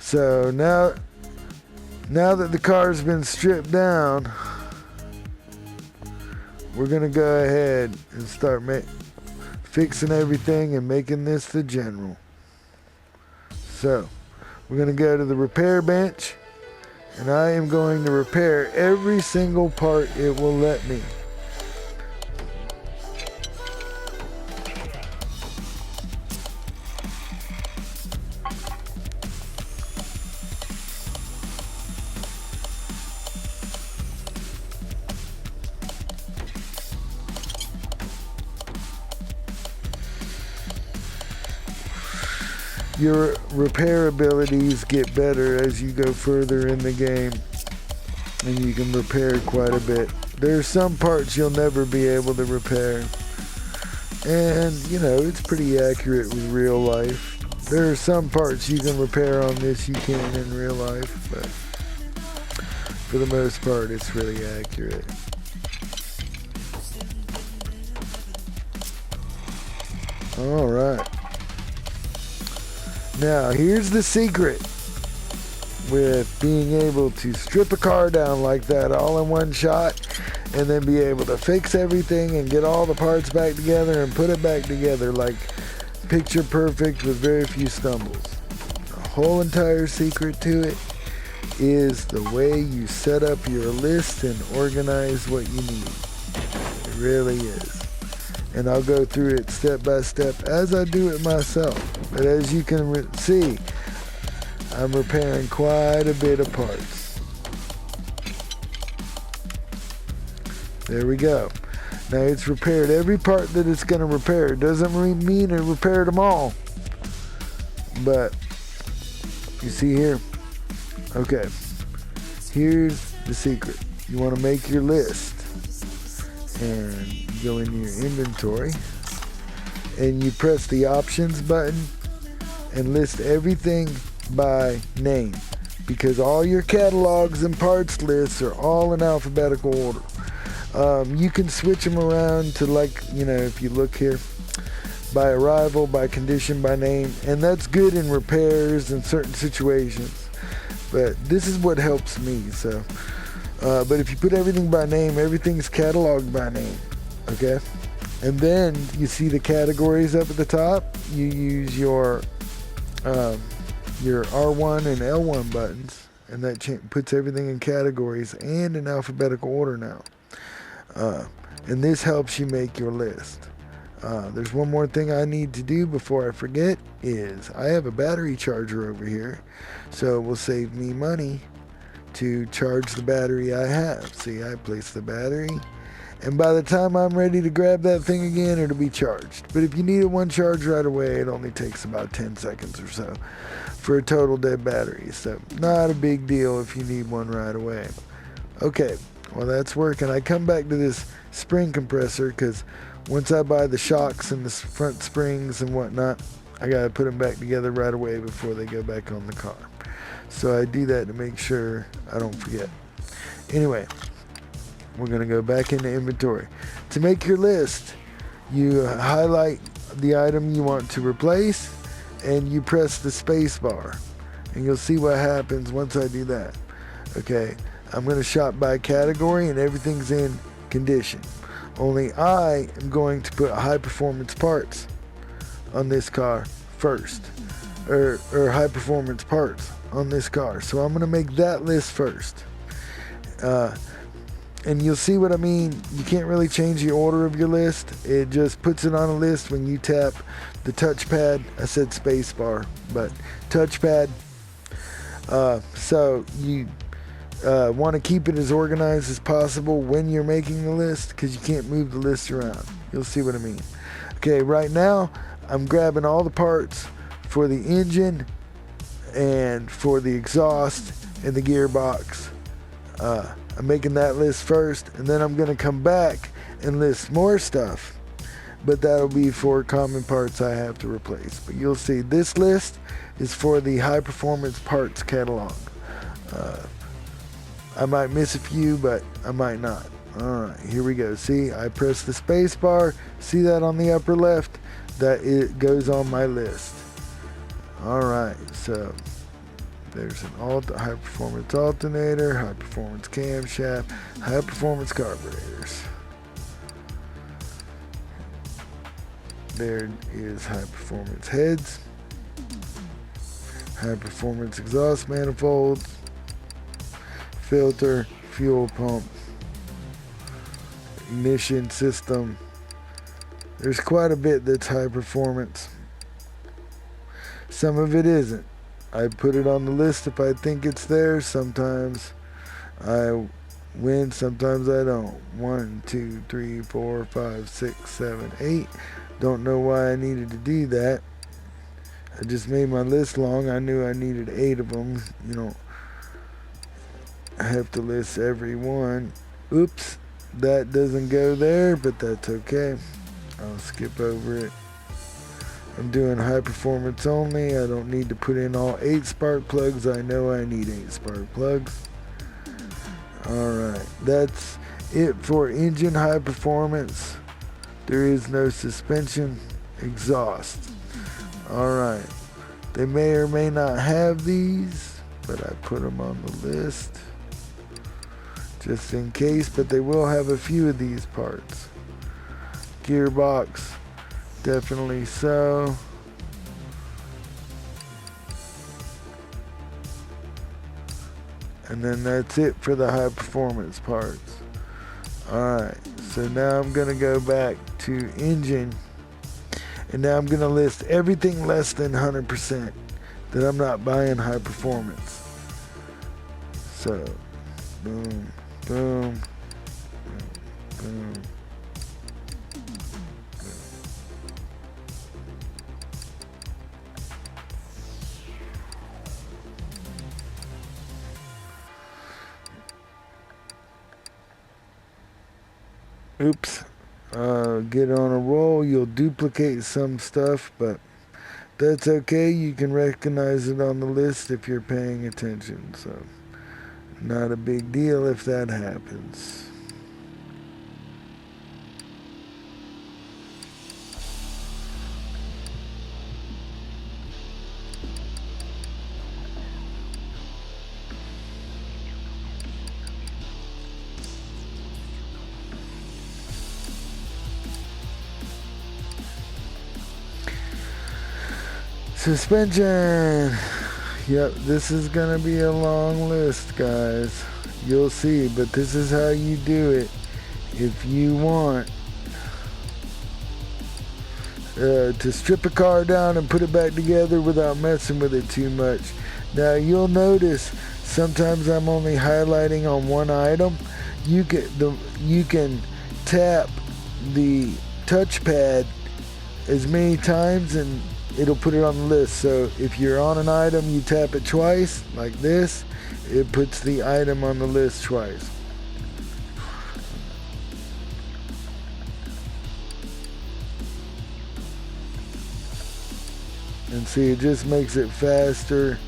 So now that the car's been stripped down, we're gonna go ahead and start fixing everything and making this the general. So we're gonna go to the repair bench, and I am going to repair every single part it will let me. Your repair abilities get better as you go further in the game, and you can repair quite a bit. There are some parts you'll never be able to repair, and you know, it's pretty accurate with real life. There are some parts you can repair on this you can't in real life, but for the most part it's really accurate. Alright. Now, here's the secret with being able to strip a car down like that all in one shot, and then be able to fix everything and get all the parts back together and put it back together like picture perfect with very few stumbles. The whole entire secret to it is the way you set up your list and organize what you need. It really is. And I'll go through it step by step as I do it myself. But as you can see, I'm repairing quite a bit of parts. There we go. Now it's repaired every part that it's going to repair. It doesn't mean it repaired them all. But you see here? Okay. Here's the secret. You want to make your list. And you go into your inventory. And you press the options button. And list everything by name. Because all your catalogs and parts lists are all in alphabetical order. You can switch them around to, like, you know, if you look here, by arrival, by condition, by name, and that's good in repairs in certain situations, but this is what helps me. So but if you put everything by name, everything's cataloged by name, okay? And then you see the categories up at the top. You use your R1 and L1 buttons, and that puts everything in categories and in alphabetical order now. And this helps you make your list. There's one more thing I need to do before I forget, is I have a battery charger over here, so it will save me money to charge the battery I have. See, I place the battery, and by the time I'm ready to grab that thing again, it'll be charged. But if you need it one charge right away, it only takes about 10 seconds or so for a total dead battery. So not a big deal if you need one right away. Okay. Well, that's working. I come back to this spring compressor because once I buy the shocks and the front springs and whatnot, I got to put them back together right away before they go back on the car. So I do that to make sure I don't forget. Anyway, we're going to go back into inventory. To make your list, you highlight the item you want to replace and you press the space bar. And you'll see what happens once I do that. Okay. I'm going to shop by category and everything's in condition. Only I am going to put high performance parts on this car first. Or high performance parts on this car. So I'm going to make that list first. And you'll see what I mean. You can't really change the order of your list. It just puts it on a list when you tap the touchpad. I said spacebar, but touchpad. So you want to keep it as organized as possible when you're making the list, because you can't move the list around. You'll see what I mean. Okay, right now I'm grabbing all the parts for the engine and for the exhaust and the gearbox. I'm making that list first, and then I'm going to come back and list more stuff, but that'll be for common parts I have to replace. But you'll see this list is for the high performance parts catalog. I might miss a few, but I might not. Alright, here we go. See, I press the space bar. See that on the upper left? That it goes on my list. Alright, so There's an high performance alternator, high performance camshaft, high performance carburetors. There is high performance heads, high performance exhaust manifolds, filter, fuel pump, ignition system. There's quite a bit that's high performance. Some of it isn't. I put it on the list if I think it's there. Sometimes I win, sometimes I don't. 1, 2, 3, 4, 5, 6, 7, 8. Don't know why I needed to do that. I just made my list long. I knew I needed 8 of them. You know, I have to list every one. Oops, that doesn't go there, but that's okay. I'll skip over it. I'm doing high performance only. I don't need to put in all 8 spark plugs. I know I need 8 spark plugs. Alright, that's it for engine high performance. There is no suspension. Exhaust. Alright, they may or may not have these, but I put them on the list just in case, but they will have a few of these parts. Gearbox, definitely so. And then that's it for the high performance parts. Alright, so now I'm going to go back to engine, and now I'm going to list everything less than 100% that I'm not buying high performance. So, boom, boom, boom, boom. Oops. Get on a roll. You'll duplicate some stuff, but that's okay. You can recognize it on the list if you're paying attention. So, not a big deal if that happens. Suspension. Yep, this is gonna be a long list, guys. You'll see, but this is how you do it if you want to strip a car down and put it back together without messing with it too much. Now you'll notice sometimes I'm only highlighting on one item. You can tap the touchpad as many times and it'll put it on the list. So if you're on an item, you tap it twice, like this, it puts the item on the list twice. And see, it just makes it faster.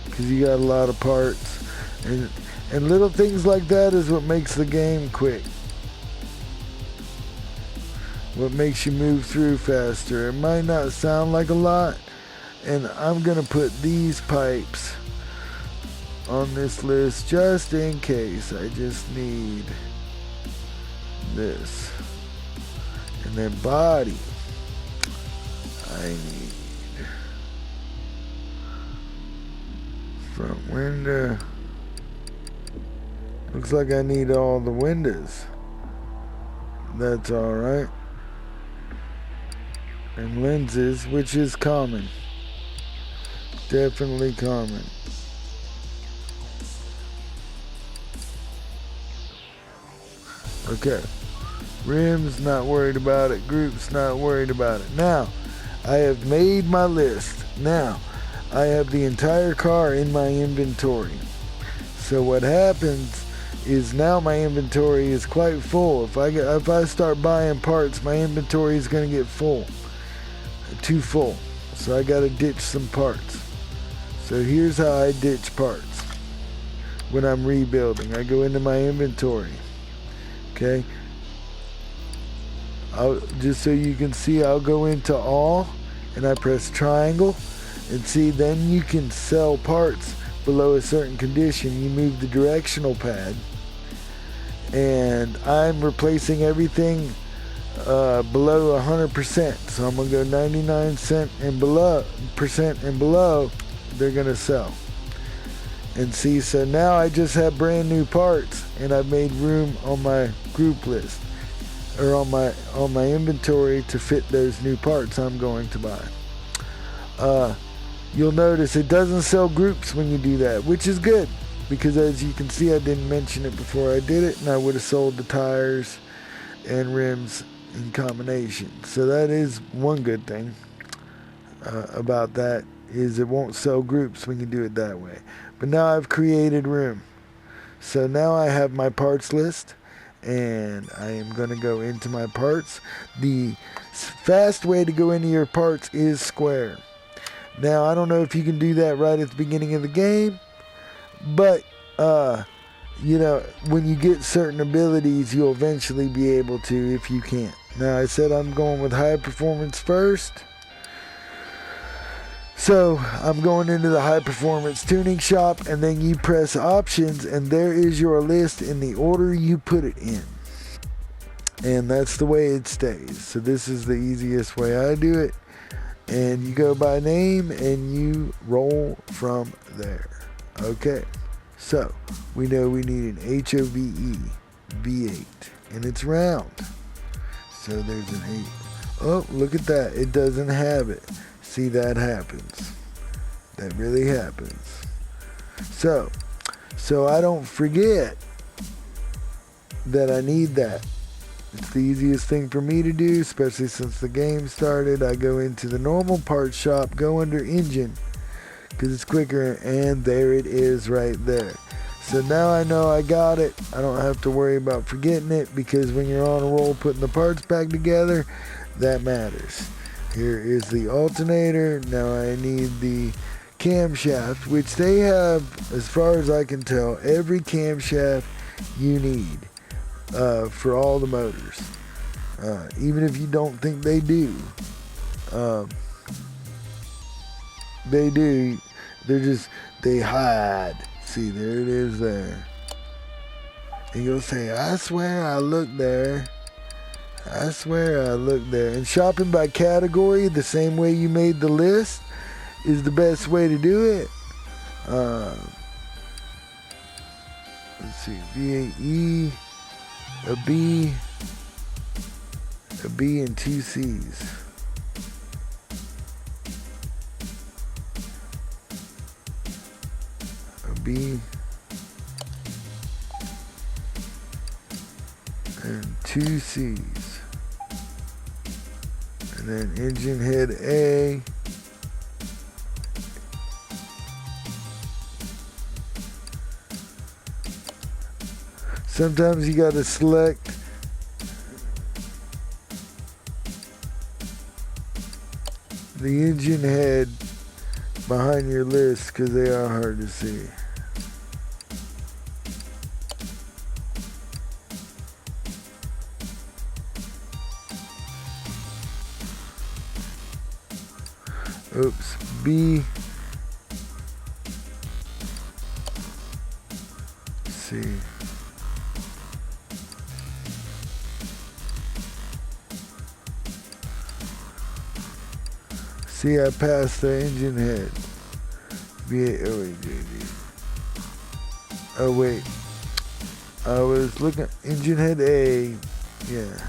Because you got a lot of parts. And little things like that is what makes the game quick. What makes you move through faster. It might not sound like a lot, and I'm gonna put these pipes on this list just in case. I just need this. And then body, I need front window. Looks like I need all the windows. That's alright. And lenses, which is common. Definitely common. Okay. Rims, not worried about it. Groups, not worried about it. Now, I have made my list. Now, I have the entire car in my inventory. So what happens is now my inventory is quite full. If I start buying parts, my inventory is going to get full. Too full. So I got to ditch some parts. So here's how I ditch parts when I'm rebuilding. I go into my inventory. Okay? Just so you can see, I'll go into all and I press triangle, and see, then you can sell parts below a certain condition. You move the directional pad, and I'm replacing everything below 100%. So I'm gonna go 99% and below they're gonna sell. And see, so now I just have brand new parts, and I've made room on my group list, or on my inventory, to fit those new parts I'm going to buy. You'll notice it doesn't sell groups when you do that, which is good, because as you can see, I didn't mention it before I did it, and I would have sold the tires and rims in combination. So that is one good thing about that, is it won't sell groups when you do it that way. But now I've created room. So now I have my parts list, and I am going to go into my parts. The fast way to go into your parts is square. Now, I don't know if you can do that right at the beginning of the game, but you know, when you get certain abilities, you'll eventually be able to, if you can't. Now, I said I'm going with high performance first. So I'm going into the high performance tuning shop, and then you press options, and there is your list in the order you put it in. And that's the way it stays. So this is the easiest way I do it. And you go by name and you roll from there. Okay. So we know we need an HOVE V8, and it's round. So there's an 8. Oh, look at that. It doesn't have it. See, that happens. That really happens. So I don't forget that I need that. It's the easiest thing for me to do, especially since the game started. I go into the normal parts shop, go under engine, because it's quicker, and there it is right there. So now I know I got it. I don't have to worry about forgetting it, because when you're on a roll putting the parts back together, that matters. Here is the alternator. Now I need the camshaft, which they have, as far as I can tell, every camshaft you need for all the motors. Even if you don't think they do. They do. They hide. See, there it is there. And you'll say, I swear I looked there. I swear I looked there. And shopping by category, the same way you made the list, is the best way to do it. Let's see, V8E, a B and 2 C's. A B and 2 C's. And then engine head A. Sometimes you got to select the engine head behind your list, because they are hard to see. Oops, B, C. See, I passed the engine head. Oh wait, I was looking at engine head A. Yeah.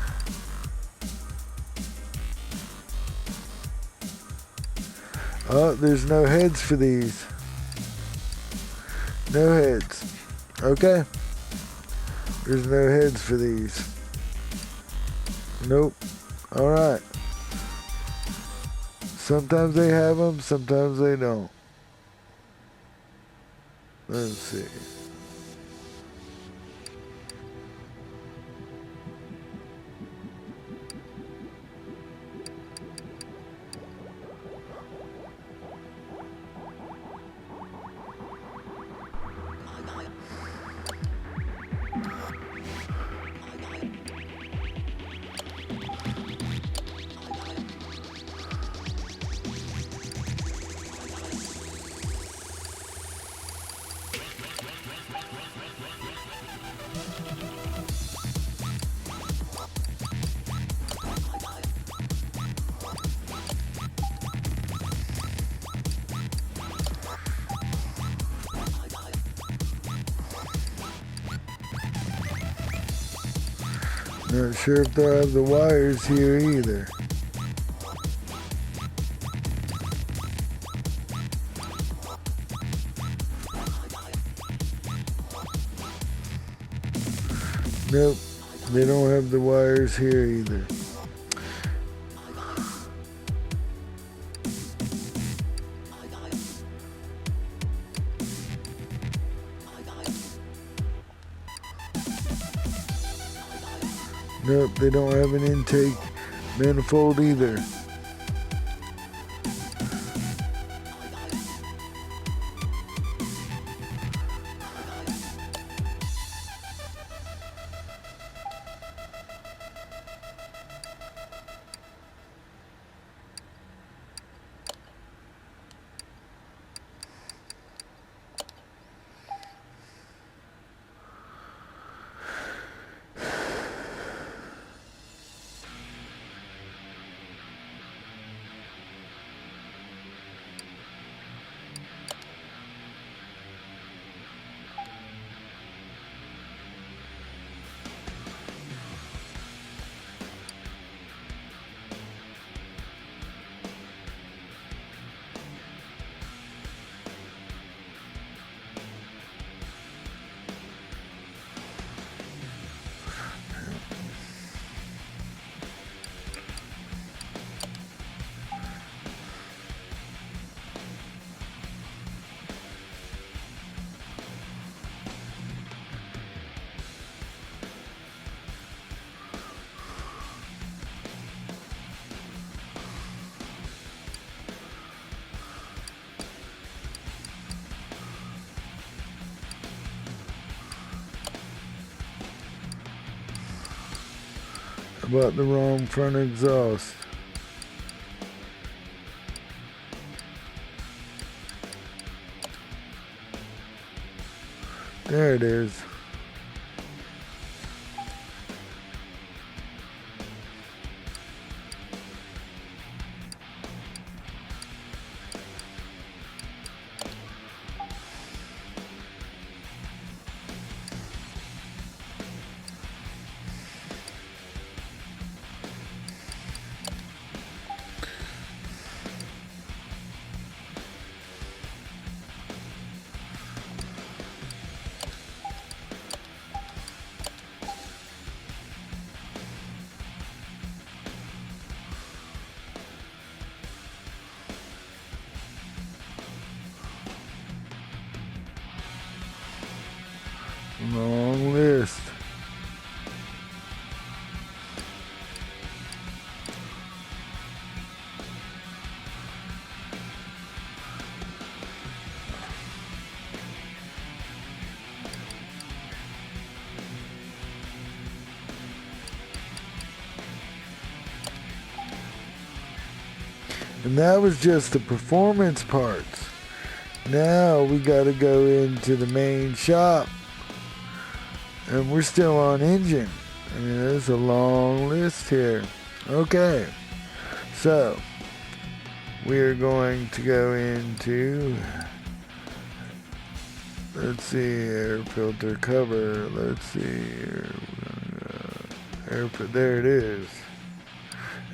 Oh, there's no heads for these. No heads. Okay. There's no heads for these. Nope. Alright. Sometimes they have them, sometimes they don't. Let's see. Not sure if they'll have the wires here either. Nope, they don't have the wires here either. Nope, they don't have an intake manifold either. About the wrong front exhaust. There it is. Long list. And that was just the performance parts. Now we got to go into the main shop. And we're still on engine. I mean, there's a long list here. Okay. So, we're going to go into, let's see, air filter cover. Let's see, there it is.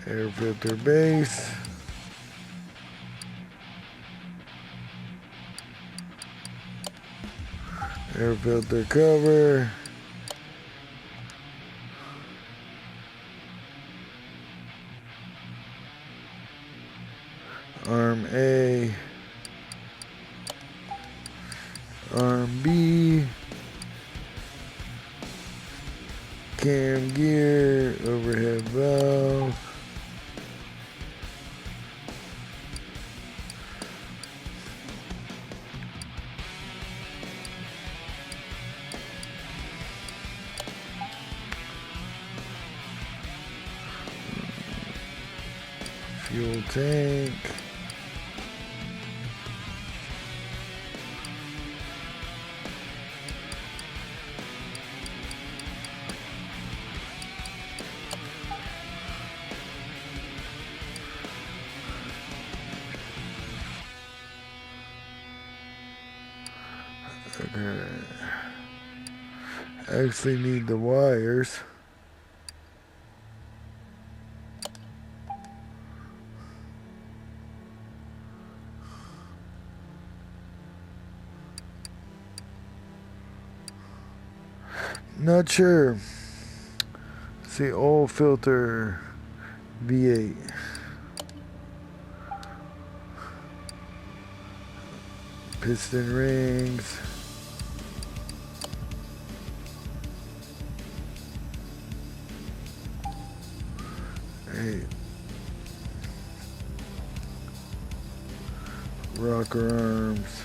Air filter base. Air filter cover. Arm A, Arm B, cam gear, overhead valve, fuel tank, okay. Actually need the wires. Not sure. See, oil filter V8. Piston rings. Hey. Rocker arms.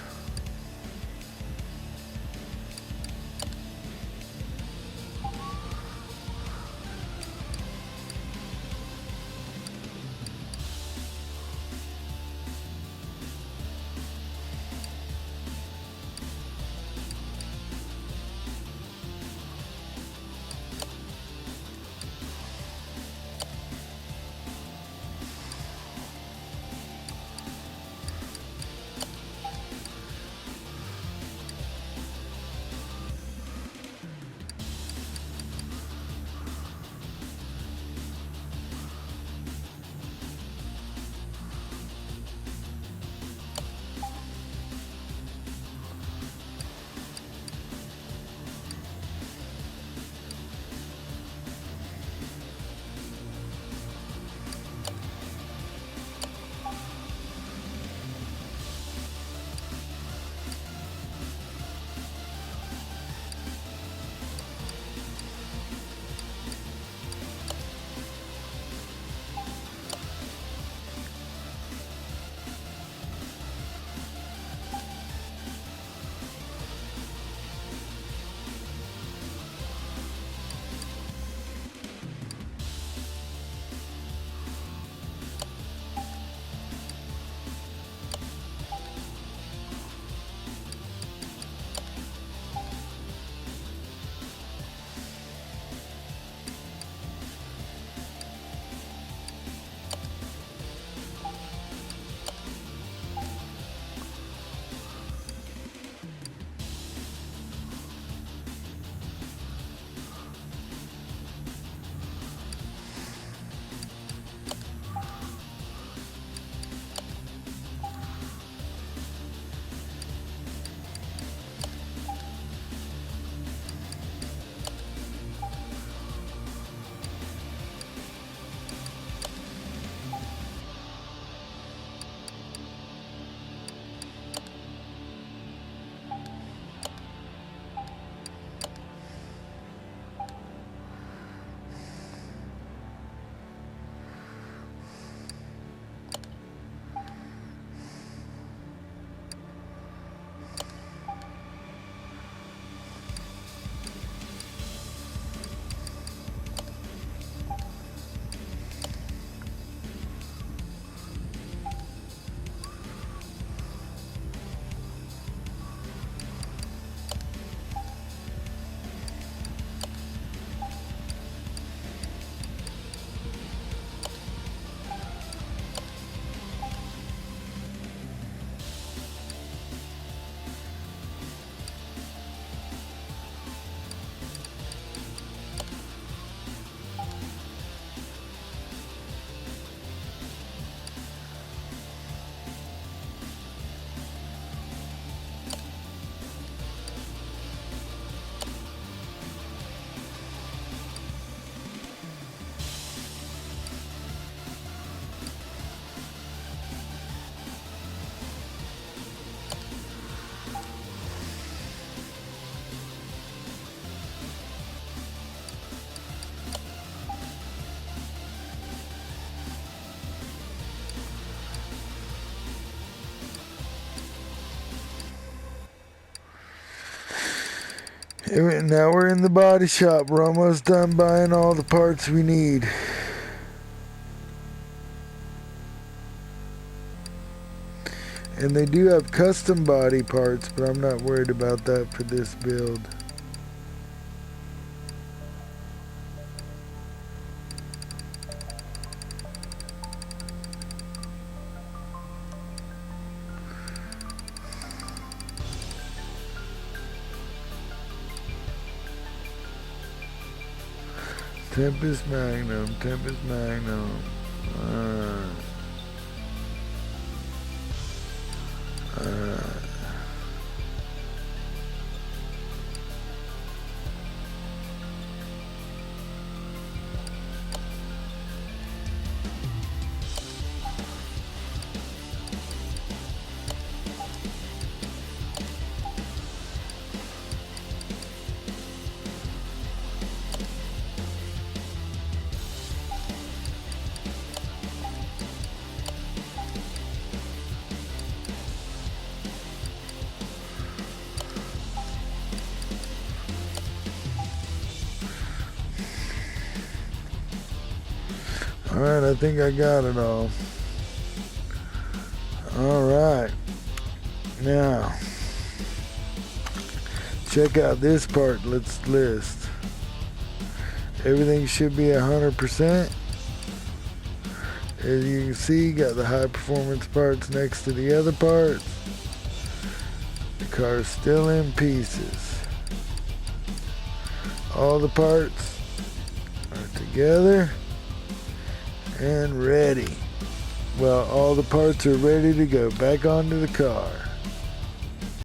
Now we're in the body shop. We're almost done buying all the parts we need. And they do have custom body parts, but I'm not worried about that for this build. Tempest Magnum, Tempest Magnum. Alright, I think I got it all. Alright. Now, check out this part. Let's list. Everything should be 100%. As you can see, got the high performance parts next to the other parts. The car's still in pieces. All the parts are together and ready. Well, all the parts are ready to go back onto the car.